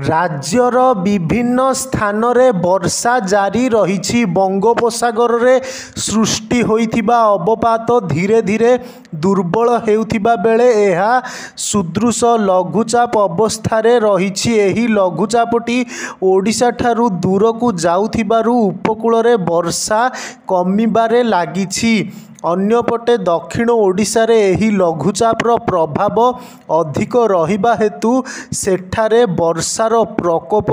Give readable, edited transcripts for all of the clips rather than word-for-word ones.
राज्यर विभिन्न स्थान रे वर्षा जारी रही। बंगोपसागर रे सृष्टि होइथिबा अवपात धीरे धीरे दुर्बल हेउथिबा बेले एहा सुदृश लघुचाप अवस्था रे रही। एही लघुचापटी ओडिशा ठारू दूर को जाउथिबारु उपकूल रे वर्षा कमिबारे लागिछि। अन्यपटे दक्षिण ओडिशा रे एही लघुचापर प्रभाव अधिक रहिबा हेतु सेठारे वर्षार प्रकोप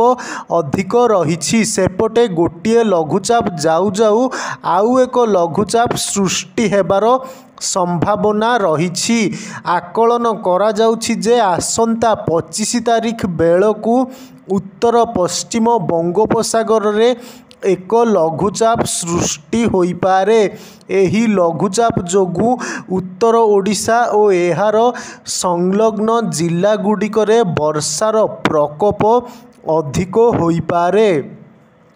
अधिक रहिछि। सेपटे गोटिए लघुचाप जाऊ जाऊ आउ एक लघुचाप सृष्टि हेबार संभावना रहिछि। आकलन करा जाउछि जे आसंता 25 तारिख बेलकु उत्तर पश्चिम बंगोपसागर रे एक लघुचाप सृष्टि होइपारे। एही लघुचाप जोगु उत्तर ओडिशा और एहार संलग्न जिला गुड़िकरे वर्षार प्रकोप अधिक होइपारे।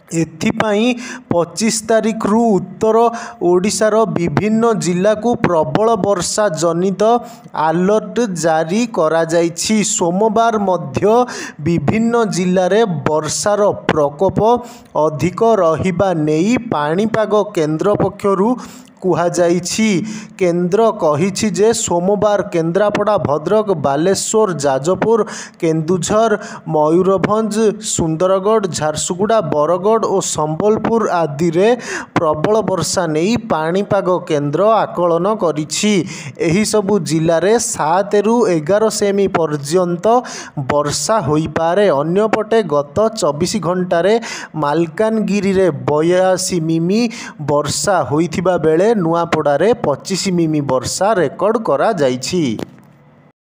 एथिपाई 25 तारिख रु उत्तर ओडिशार विभिन्न जिला को प्रबल वर्षा जनित अलर्ट जारी करा जाइछि। सोमवार मध्य विभिन्न जिले में वर्षार प्रकोप अधिक रहिबा नेई पाणीपाग केन्द्र पक्षरु कुहाଯାଇଛି। केन्द्र कहिछि जे सोमवार केन्द्रापड़ा, भद्रक, बालेश्वर, जाजपुर, केन्दुझर, मयूरभंज, सुंदरगढ़, झारसुगुड़ा, बरगढ़ और संबलपुर आदि रे प्रबल वर्षा नहीं पाणीपाग केन्द्र आकलन करिछि। एही सबु जिले में 7 रु 11 सेमी पर्यंत वर्षा होइपारे। अन्यपटे गत 24 घंटे मालकानगिरी रे 82 मिमी वर्षा होइथिबा बेले नुआपड़ारे 25 मिमी वर्षा रेकर्ड करा जाइछि।